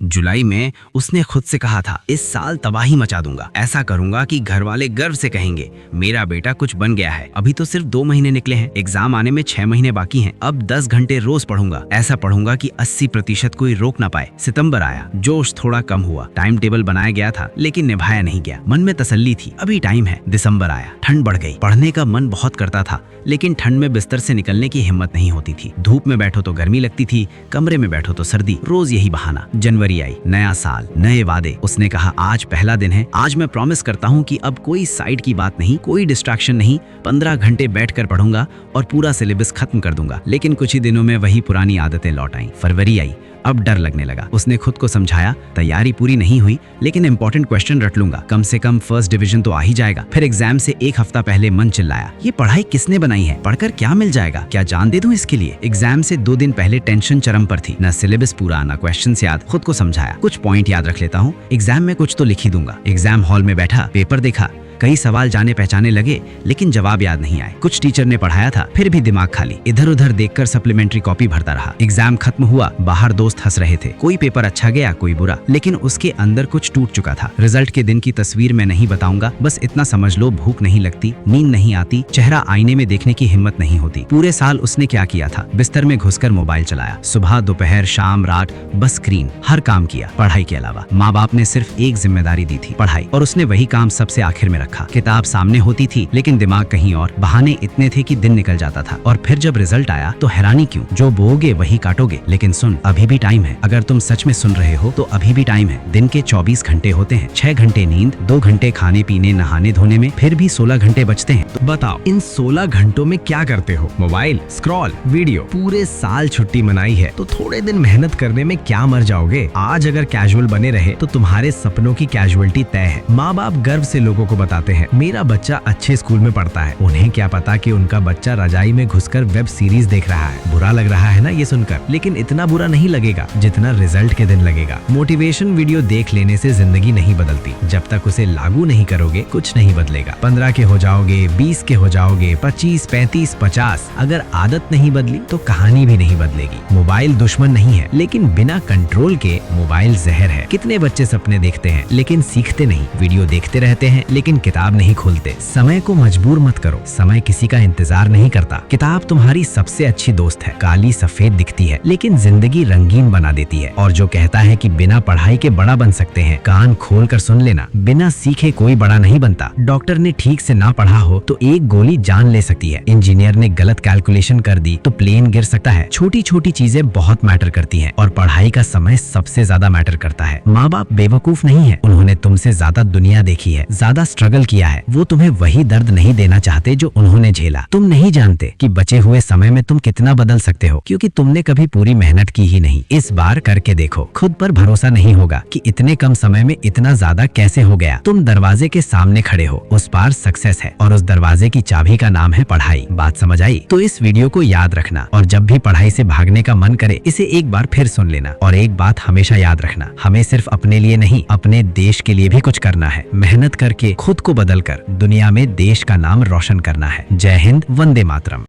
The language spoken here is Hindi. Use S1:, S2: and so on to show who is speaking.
S1: जुलाई में उसने खुद से कहा था, इस साल तबाही मचा दूंगा, ऐसा करूंगा कि घर वाले गर्व से कहेंगे मेरा बेटा कुछ बन गया है। अभी तो सिर्फ 2 महीने निकले हैं, एग्जाम आने में 6 महीने बाकी हैं। अब 10 घंटे रोज पढ़ूंगा, ऐसा पढ़ूंगा कि 80% कोई रोक ना पाए। सितंबर आया, जोश थोड़ा कम हुआ, टाइम टेबल बनाया गया था लेकिन निभाया नहीं गया। मन में तसल्ली थी, अभी टाइम है। दिसंबर आया, ठंड बढ़ गई। पढ़ने का मन बहुत करता था लेकिन ठंड में बिस्तर से निकलने की हिम्मत नहीं होती थी। धूप में बैठो तो गर्मी लगती थी, कमरे में बैठो तो सर्दी, रोज यही बहाना। जनवरी आई, नया साल, नए वादे। उसने कहा आज पहला दिन है, आज मैं प्रॉमिस करता हूँ कि अब कोई साइड की बात नहीं, कोई डिस्ट्रैक्शन नहीं, 15 घंटे बैठकर पढ़ूंगा और पूरा सिलेबस खत्म कर दूंगा। लेकिन कुछ ही दिनों में वही पुरानी आदतें लौट आईं। फरवरी आई, अब डर लगने लगा। उसने खुद को समझाया तैयारी पूरी नहीं हुई लेकिन इंपॉर्टेंट क्वेश्चन रट लूंगा, कम से कम फर्स्ट डिवीजन तो आ ही जाएगा। फिर एग्जाम से 1 हफ्ता पहले मन चिल्लाया, ये पढ़ाई किसने बनाई है, पढ़कर क्या मिल जाएगा, क्या जान दे दूं इसके लिए। एग्जाम से 2 दिन पहले टेंशन चरम पर थी, न सिलेबस पूरा न क्वेश्चन याद। खुद को समझाया कुछ पॉइंट याद रख लेता हूँ, एग्जाम में कुछ तो लिख ही दूंगा। एग्जाम हॉल में बैठा, पेपर देखा, कई सवाल जाने पहचाने लगे लेकिन जवाब याद नहीं आए। कुछ टीचर ने पढ़ाया था फिर भी दिमाग खाली, इधर उधर देखकर सप्लीमेंट्री कॉपी भरता रहा। एग्जाम खत्म हुआ, बाहर दोस्त हंस रहे थे, कोई पेपर अच्छा गया कोई बुरा, लेकिन उसके अंदर कुछ टूट चुका था। रिजल्ट के दिन की तस्वीर मैं नहीं बताऊंगा, बस इतना समझ लो भूख नहीं लगती, नींद नहीं आती, चेहरा आईने में देखने की हिम्मत नहीं होती। पूरे साल उसने क्या किया था, बिस्तर में घुसकर मोबाइल चलाया, सुबह दोपहर शाम रात बस स्क्रीन, हर काम किया पढ़ाई के अलावा। माँ बाप ने सिर्फ एक जिम्मेदारी दी थी, पढ़ाई, और उसने वही काम सबसे आखिर में रखा। किताब सामने होती थी लेकिन दिमाग कहीं और, बहाने इतने थे कि दिन निकल जाता था। और फिर जब रिजल्ट आया तो हैरानी क्यों, जो बोओगे वही काटोगे। लेकिन सुन, अभी भी टाइम है, अगर तुम सच में सुन रहे हो तो अभी भी टाइम है। दिन के 24 घंटे होते हैं, 6 घंटे नींद, 2 घंटे खाने पीने नहाने धोने में, फिर भी 16 घंटे बचते हैं।
S2: तो बताओ इन 16 घंटों में क्या करते हो, मोबाइल, स्क्रॉल, वीडियो। पूरे साल छुट्टी मनाई है तो थोड़े दिन मेहनत करने में क्या मर जाओगे। आज अगर कैजुअल बने रहे तो तुम्हारे सपनों की कैजुअलिटी तय है। माँ बाप गर्व से लोगों को बताते हैं मेरा बच्चा अच्छे स्कूल में पढ़ता है, उन्हें क्या पता कि उनका बच्चा रजाई में घुसकर वेब सीरीज देख रहा है। बुरा लग रहा है ना ये सुनकर, लेकिन इतना बुरा नहीं लगेगा जितना रिजल्ट के दिन लगेगा। मोटिवेशन वीडियो देख लेने से जिंदगी नहीं बदलती, जब तक उसे लागू नहीं करोगे कुछ नहीं बदलेगा। 15 के हो जाओगे, 20 के हो जाओगे, 25, 35, 50, अगर आदत नहीं बदली तो कहानी भी नहीं बदलेगी। मोबाइल दुश्मन नहीं है लेकिन बिना कंट्रोल के मोबाइल जहर है। कितने बच्चे सपने देखते हैं लेकिन सीखते नहीं, वीडियो देखते रहते हैं लेकिन किताब नहीं खोलते। समय को मजबूर मत करो, समय किसी का इंतजार नहीं करता। किताब तुम्हारी सबसे अच्छी दोस्त है, काली सफेद दिखती है लेकिन जिंदगी रंगीन बना देती है। और जो कहता है कि बिना पढ़ाई के बड़ा बन सकते हैं, कान खोल कर सुन लेना, बिना सीखे कोई बड़ा नहीं बनता। डॉक्टर ने ठीक से ना पढ़ा हो तो एक गोली जान ले सकती है, इंजीनियर ने गलत कैलकुलेशन कर दी तो प्लेन गिर सकता है। छोटी छोटी चीजें बहुत मैटर करती हैं और पढ़ाई का समय सबसे ज्यादा मैटर करता है। माँ बाप बेवकूफ नहीं है, उन्होंने तुमसे ज्यादा दुनिया देखी है, ज्यादा स्ट्रगल किया है। वो तुम्हें वही दर्द नहीं देना चाहते जो उन्होंने झेला। तुम नहीं जानते कि बचे हुए समय में तुम कितना बदल सकते हो, क्योंकि तुमने कभी पूरी मेहनत की ही नहीं। इस बार करके देखो, खुद पर भरोसा नहीं होगा कि इतने कम समय में इतना ज्यादा कैसे हो गया। तुम दरवाजे के सामने खड़े हो, उस पार सक्सेस है और उस दरवाजे की चाबी का नाम है पढ़ाई। बात समझ आई? तो इस वीडियो को याद रखना और जब भी पढ़ाई से भागने का मन करे इसे एक बार फिर सुन लेना। और एक बात हमेशा याद रखना, हमें सिर्फ अपने लिए नहीं अपने देश के लिए भी कुछ करना है। मेहनत करके खुद को बदल कर दुनिया में देश का नाम रोशन करना है। जय हिंद, वंदे मातरम।